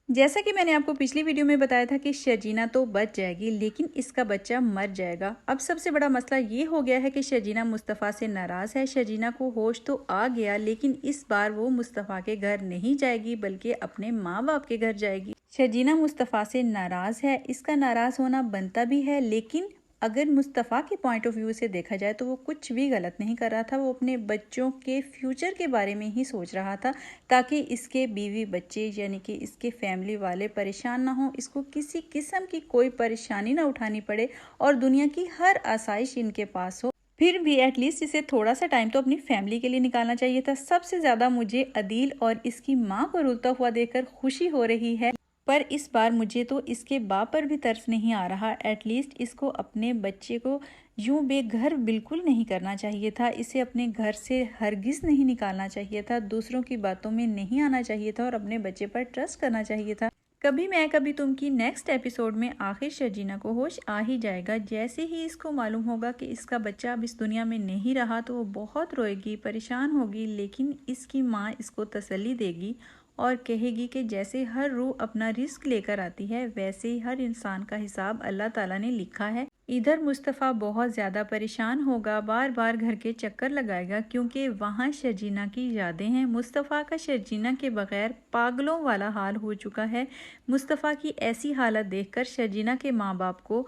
जैसा कि मैंने आपको पिछली वीडियो में बताया था कि शर्जीना तो बच जाएगी लेकिन इसका बच्चा मर जाएगा। अब सबसे बड़ा मसला ये हो गया है कि शर्जीना मुस्तफ़ा से नाराज़ है। शर्जीना को होश तो आ गया लेकिन इस बार वो मुस्तफ़ा के घर नहीं जाएगी बल्कि अपने माँ बाप के घर जाएगी। शर्जीना मुस्तफ़ा से नाराज़ है, इसका नाराज़ होना बनता भी है, लेकिन अगर मुस्तफ़ा के पॉइंट ऑफ व्यू से देखा जाए तो वो कुछ भी गलत नहीं कर रहा था। वो अपने बच्चों के फ्यूचर के बारे में ही सोच रहा था ताकि इसके बीवी बच्चे यानी कि इसके फैमिली वाले परेशान ना हो, इसको किसी किस्म की कोई परेशानी ना उठानी पड़े और दुनिया की हर आसाइश इनके पास हो। फिर भी एटलीस्ट इसे थोड़ा सा टाइम तो अपनी फैमिली के लिए निकालना चाहिए था। सबसे ज़्यादा मुझे अदील और इसकी माँ को रुलता हुआ देखकर खुशी हो रही है, पर इस बार मुझे तो इसके बाप पर भी तरस नहीं आ रहा। एटलीस्ट इसको अपने बच्चे को यूं बेघर बिल्कुल नहीं करना चाहिए था, इसे अपने घर से हरगिज़ नहीं निकालना चाहिए था, दूसरों की बातों में नहीं आना चाहिए था और अपने बच्चे पर ट्रस्ट करना चाहिए था। कभी मैं कभी तुम की नेक्स्ट एपिसोड में आखिर शर्जीना को होश आ ही जाएगा। जैसे ही इसको मालूम होगा कि इसका बच्चा अब इस दुनिया में नहीं रहा तो वो बहुत रोएगी, परेशान होगी, लेकिन इसकी माँ इसको तसल्ली देगी और कहेगी कि जैसे हर रूह अपना रिस्क लेकर आती है वैसे ही हर इंसान का हिसाब अल्लाह ताला ने लिखा है। इधर मुस्तफ़ा बहुत ज़्यादा परेशान होगा, बार बार घर के चक्कर लगाएगा क्योंकि वहाँ शर्जीना की यादें हैं। मुस्तफ़ा का शर्जीना के बगैर पागलों वाला हाल हो चुका है। मुस्तफ़ा की ऐसी हालत देखकर शर्जीना के माँ बाप को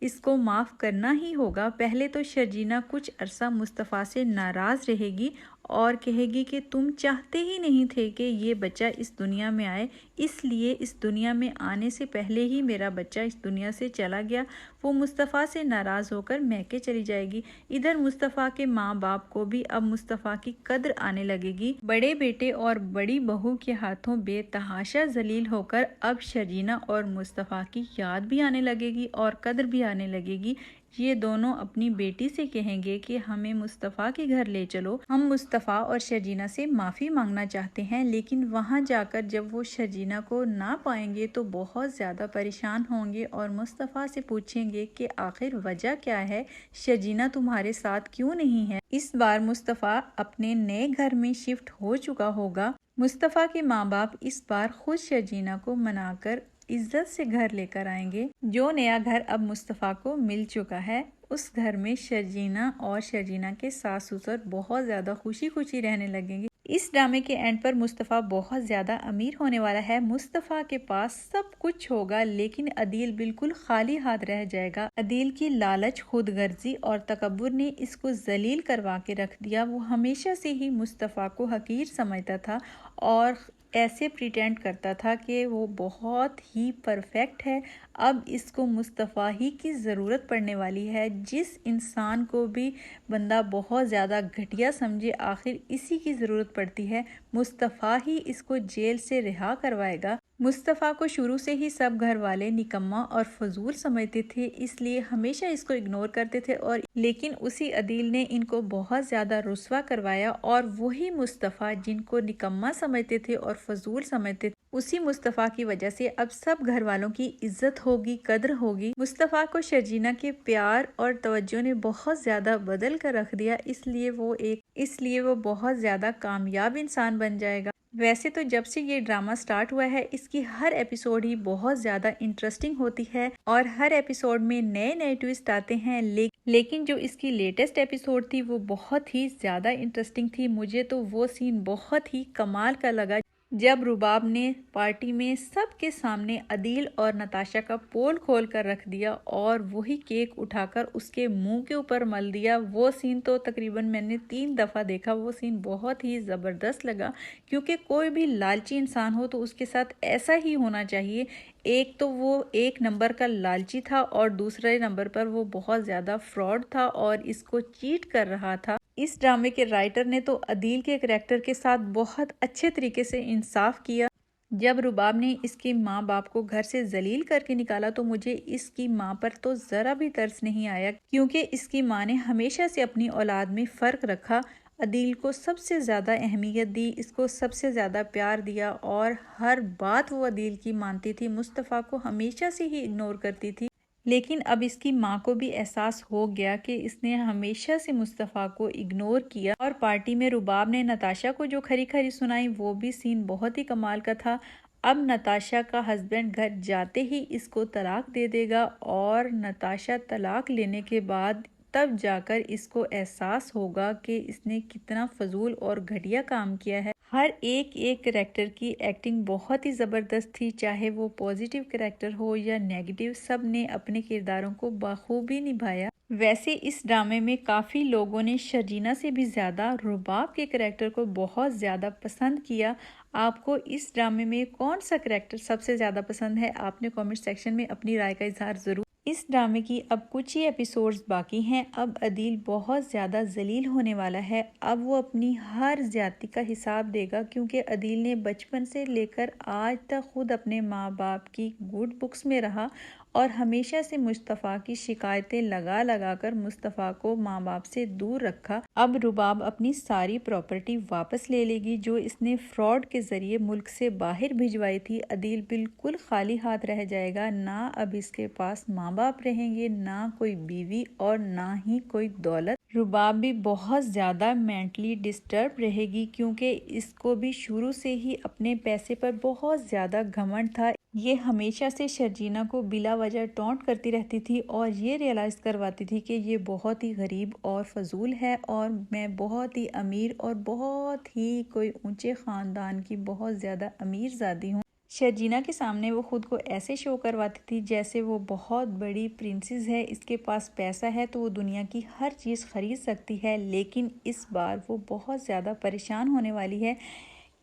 इसको माफ़ करना ही होगा। पहले तो शर्जीना कुछ अरसा मुस्तफ़ा से नाराज़ रहेगी और कहेगी कि तुम चाहते ही नहीं थे कि ये बच्चा इस दुनिया में आए, इसलिए इस दुनिया में आने से पहले ही मेरा बच्चा इस दुनिया से चला गया। वो मुस्तफ़ा से नाराज़ होकर मैके चली जाएगी। इधर मुस्तफ़ा के माँ बाप को भी अब मुस्तफ़ा की कद्र आने लगेगी। बड़े बेटे और बड़ी बहू के हाथों बेतहाशा जलील होकर अब शर्जीना और मुस्तफ़ा की याद भी आने लगेगी और कद्र भी आने लगेगी। ये दोनों अपनी बेटी से कहेंगे कि हमें मुस्तफ़ा के घर ले चलो, हम मुस्तफ़ा और शर्जीना से माफ़ी मांगना चाहते हैं। लेकिन वहाँ जाकर जब वो शर्जीना को ना पाएंगे तो बहुत ज़्यादा परेशान होंगे और मुस्तफ़ा से पूछेंगे कि आखिर वजह क्या है, शर्जीना तुम्हारे साथ क्यों नहीं है। इस बार मुस्तफ़ा अपने नए घर में शिफ्ट हो चुका होगा। मुस्तफ़ा के माँ बाप इस बार खुद शर्जीना को मनाकर इज्जत से घर लेकर आएंगे। जो नया घर अब मुस्तफ़ा को मिल चुका है उस घर में शर्जीना और शर्जीना के सास ससुर बहुत ज़्यादा खुशी खुशी रहने लगेंगे। इस ड्रामे के एंड पर मुस्तफ़ा बहुत ज़्यादा अमीर होने वाला है। मुस्तफ़ा के पास सब कुछ होगा लेकिन अदील बिल्कुल खाली हाथ रह जाएगा। अदील की लालच, खुदगर्जी और तकब्बुर ने इसको जलील करवा के रख दिया। वो हमेशा से ही मुस्तफ़ा को हकीर समझता था और ऐसे प्रिटेंड करता था कि वो बहुत ही परफेक्ट है। अब इसको मुस्तफ़ा ही की ज़रूरत पड़ने वाली है। जिस इंसान को भी बंदा बहुत ज़्यादा घटिया समझे आखिर इसी की ज़रूरत पड़ती है। मुस्तफ़ा ही इसको जेल से रिहा करवाएगा। मुस्तफ़ा को शुरू से ही सब घर वाले निकम्मा और फजूल समझते थे, इसलिए हमेशा इसको इग्नोर करते थे और लेकिन उसी अदील ने इनको बहुत ज़्यादा रुस्वा करवाया और वही मुस्तफ़ा जिनको निकम्मा समझते थे और फजूल समझते थे, उसी मुस्तफ़ा की वजह से अब सब घर वालों की इज्जत होगी, कद्र होगी। मुस्तफ़ा को शर्जीना के प्यार और तवज्जो ने बहुत ज़्यादा बदल कर रख दिया, इसलिए वो बहुत ज़्यादा कामयाब इंसान बन जाएगा। वैसे तो जब से ये ड्रामा स्टार्ट हुआ है इसकी हर एपिसोड ही बहुत ज़्यादा इंटरेस्टिंग होती है और हर एपिसोड में नए नए ट्विस्ट आते हैं। लेकिन जो इसकी लेटेस्ट एपिसोड थी वो बहुत ही ज़्यादा इंटरेस्टिंग थी। मुझे तो वो सीन बहुत ही कमाल का लगा जब रुबाब ने पार्टी में सबके सामने अदील और नताशा का पोल खोल कर रख दिया और वही केक उठाकर उसके मुंह के ऊपर मल दिया। वो सीन तो तकरीबन मैंने 3 दफ़ा देखा। वो सीन बहुत ही ज़बरदस्त लगा क्योंकि कोई भी लालची इंसान हो तो उसके साथ ऐसा ही होना चाहिए। एक तो वो एक नंबर का लालची था और दूसरे नंबर पर वो बहुत ज़्यादा फ्रॉड था और इसको चीट कर रहा था। इस ड्रामे के राइटर ने तो अदील के करैक्टर के साथ बहुत अच्छे तरीके से इंसाफ किया। जब रुबाब ने इसके माँ बाप को घर से जलील करके निकाला तो मुझे इसकी माँ पर तो ज़रा भी तरस नहीं आया क्योंकि इसकी माँ ने हमेशा से अपनी औलाद में फ़र्क रखा, अदील को सबसे ज़्यादा अहमियत दी, इसको सबसे ज़्यादा प्यार दिया और हर बात वो अदील की मानती थी। मुस्तफ़ा को हमेशा से ही इग्नोर करती थी। लेकिन अब इसकी माँ को भी एहसास हो गया कि इसने हमेशा से मुस्तफ़ा को इग्नोर किया। और पार्टी में रुबाब ने नताशा को जो खरी खरी सुनाई वो भी सीन बहुत ही कमाल का था। अब नताशा का हस्बैंड घर जाते ही इसको तलाक दे देगा और नताशा तलाक लेने के बाद तब जाकर इसको एहसास होगा कि इसने कितना फजूल और घटिया काम किया है। हर एक करैक्टर की एक्टिंग बहुत ही ज़बरदस्त थी, चाहे वो पॉजिटिव करैक्टर हो या नेगेटिव, सब ने अपने किरदारों को बखूबी निभाया। वैसे इस ड्रामे में काफ़ी लोगों ने शर्जीना से भी ज़्यादा रुबाब के करैक्टर को बहुत ज़्यादा पसंद किया। आपको इस ड्रामे में कौन सा करैक्टर सबसे ज़्यादा पसंद है? आपने कमेंट सेक्शन में अपनी राय का इजहार ज़रूर। इस ड्रामे की अब कुछ ही एपिसोड्स बाकी हैं। अब अदील बहुत ज़्यादा जलील होने वाला है। अब वो अपनी हर ज्यादती का हिसाब देगा, क्योंकि अदील ने बचपन से लेकर आज तक खुद अपने माँ बाप की गुड बुक्स में रहा और हमेशा से मुस्तफ़ा की शिकायतें लगा लगा कर मुस्तफ़ा को माँ बाप से दूर रखा। अब रुबाब अपनी सारी प्रॉपर्टी वापस ले लेगी जो इसने फ्रॉड के जरिए मुल्क से बाहर भिजवाई थी। अदील बिल्कुल खाली हाथ रह जाएगा। ना अब इसके पास माँ बाप रहेंगे, ना कोई बीवी और ना ही कोई दौलत। रुबाब भी बहुत ज़्यादा मेंटली डिस्टर्ब रहेगी, क्योंकि इसको भी शुरू से ही अपने पैसे पर बहुत ज़्यादा घमंड था। ये हमेशा से शर्जीना को बिला वजह टॉन्ट करती रहती थी और ये रियलाइज़ करवाती थी कि ये बहुत ही गरीब और फजूल है और मैं बहुत ही अमीर और बहुत ही कोई ऊंचे ख़ानदान की बहुत ज़्यादा अमीर ज़ादी हूँ। शर्जीना के सामने वो खुद को ऐसे शो करवाती थी जैसे वो बहुत बड़ी प्रिंसेस है, इसके पास पैसा है तो वो दुनिया की हर चीज़ ख़रीद सकती है। लेकिन इस बार वो बहुत ज़्यादा परेशान होने वाली है,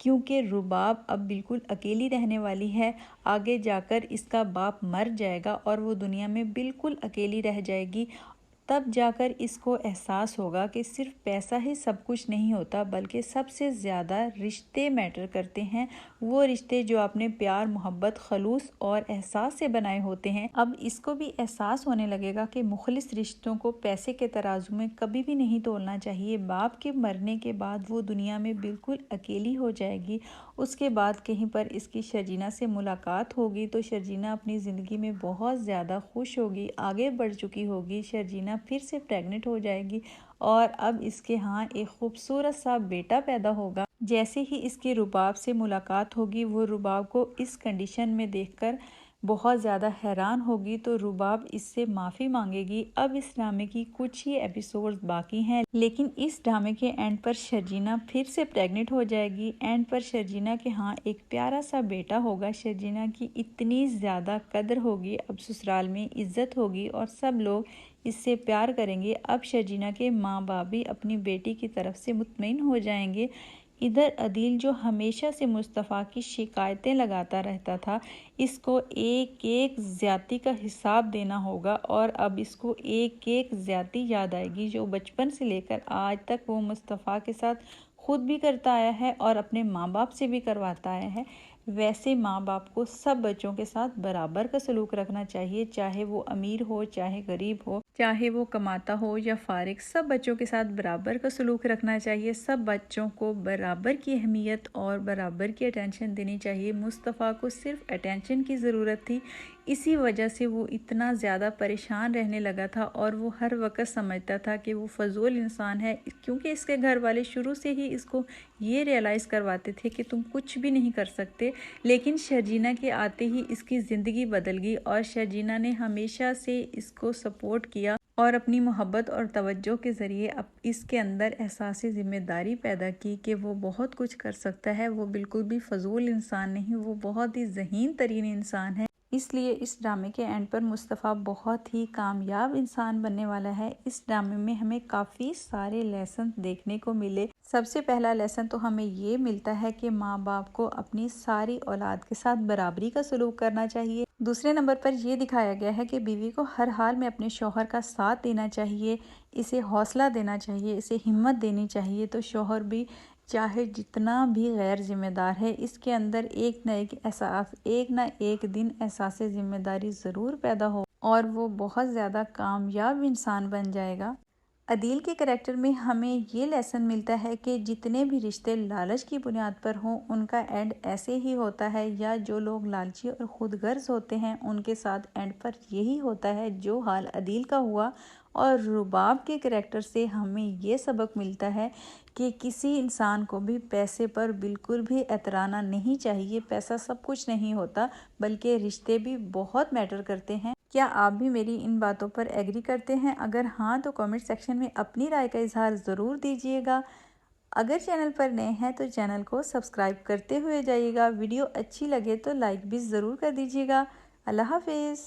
क्योंकि रुबाब अब बिल्कुल अकेली रहने वाली है। आगे जाकर इसका बाप मर जाएगा और वो दुनिया में बिल्कुल अकेली रह जाएगी। तब जाकर इसको एहसास होगा कि सिर्फ पैसा ही सब कुछ नहीं होता, बल्कि सबसे ज़्यादा रिश्ते मैटर करते हैं। वो रिश्ते जो आपने प्यार, मोहब्बत, खलूस और एहसास से बनाए होते हैं। अब इसको भी एहसास होने लगेगा कि मुखलिस रिश्तों को पैसे के तराजू में कभी भी नहीं तोलना चाहिए। बाप के मरने के बाद वो दुनिया में बिल्कुल अकेली हो जाएगी। उसके बाद कहीं पर इसकी शर्जीना से मुलाकात होगी तो शर्जीना अपनी ज़िंदगी में बहुत ज़्यादा खुश होगी, आगे बढ़ चुकी होगी। शर्जीना फिर से प्रेग्नेंट हो जाएगी और अब इसके यहाँ एक खूबसूरत सा बेटा पैदा होगा। जैसे ही इसकी रुबाब से मुलाकात होगी, वो रुबाब को इस कंडीशन में देखकर बहुत ज़्यादा हैरान होगी, तो रुबाब इससे माफ़ी मांगेगी। अब इस ड्रामे की कुछ ही एपिसोड्स बाकी हैं, लेकिन इस ड्रामे के एंड पर शर्जीना फिर से प्रेग्नेंट हो जाएगी। एंड पर शर्जीना के यहाँ एक प्यारा सा बेटा होगा। शर्जीना की इतनी ज़्यादा कदर होगी, अब ससुराल में इज्जत होगी और सब लोग इससे प्यार करेंगे। अब शर्जीना के माँ बाप भी अपनी बेटी की तरफ से मुतमईन हो जाएंगे। इधर अदील जो हमेशा से मुस्तफ़ा की शिकायतें लगाता रहता था, इसको एक एक ज़्यादती का हिसाब देना होगा और अब इसको एक एक ज़्यादती याद आएगी जो बचपन से लेकर आज तक वो मुस्तफ़ा के साथ खुद भी करता आया है और अपने माँ बाप से भी करवाता आया है। वैसे माँ बाप को सब बच्चों के साथ बराबर का सलूक रखना चाहिए, चाहे वो अमीर हो, चाहे गरीब हो, चाहे वो कमाता हो या फारिग, सब बच्चों के साथ बराबर का सलूक रखना चाहिए। सब बच्चों को बराबर की अहमियत और बराबर की अटेंशन देनी चाहिए। मुस्तफ़ा को सिर्फ अटेंशन की ज़रूरत थी, इसी वजह से वो इतना ज़्यादा परेशान रहने लगा था और वो हर वक्त समझता था कि वो फजूल इंसान है, क्योंकि इसके घर वाले शुरू से ही इसको ये रियलाइज़ करवाते थे कि तुम कुछ भी नहीं कर सकते। लेकिन शर्जीना के आते ही इसकी ज़िंदगी बदल गई और शर्जीना ने हमेशा से इसको सपोर्ट किया और अपनी मोहब्बत और तवज्जो के ज़रिए अब इसके अंदर एहसास ज़िम्मेदारी पैदा की कि वो बहुत कुछ कर सकता है। वो बिल्कुल भी फजूल इंसान नहीं, वो बहुत ही ज़हीन तरीन इंसान है। इसलिए इस ड्रामे के एंड पर मुस्तफ़ा बहुत ही कामयाब इंसान बनने वाला है। इस ड्रामे में हमें काफ़ी सारे लेसन देखने को मिले। सबसे पहला लेसन तो हमें ये मिलता है कि माँ बाप को अपनी सारी औलाद के साथ बराबरी का सलूक करना चाहिए। दूसरे नंबर पर यह दिखाया गया है कि बीवी को हर हाल में अपने शौहर का साथ देना चाहिए, इसे हौसला देना चाहिए, इसे हिम्मत देनी चाहिए। तो शौहर भी चाहे जितना भी गैर जिम्मेदार है, इसके अंदर एक ना एक दिन एहसास ज़िम्मेदारी ज़रूर पैदा हो और वो बहुत ज़्यादा कामयाब इंसान बन जाएगा। अदील के करैक्टर में हमें ये लेसन मिलता है कि जितने भी रिश्ते लालच की बुनियाद पर हों उनका एंड ऐसे ही होता है, या जो लोग लालची और खुदगर्ज होते हैं उनके साथ एंड पर यही होता है जो हाल अदील का हुआ। और रुबाब के करैक्टर से हमें ये सबक मिलता है कि किसी इंसान को भी पैसे पर बिल्कुल भी एतराना नहीं चाहिए। पैसा सब कुछ नहीं होता, बल्कि रिश्ते भी बहुत मैटर करते हैं। क्या आप भी मेरी इन बातों पर एग्री करते हैं? अगर हाँ तो कमेंट सेक्शन में अपनी राय का इजहार ज़रूर दीजिएगा। अगर चैनल पर नए हैं तो चैनल को सब्सक्राइब करते हुए जाइएगा। वीडियो अच्छी लगे तो लाइक भी ज़रूर कर दीजिएगा। अल्लाह हाफिज़।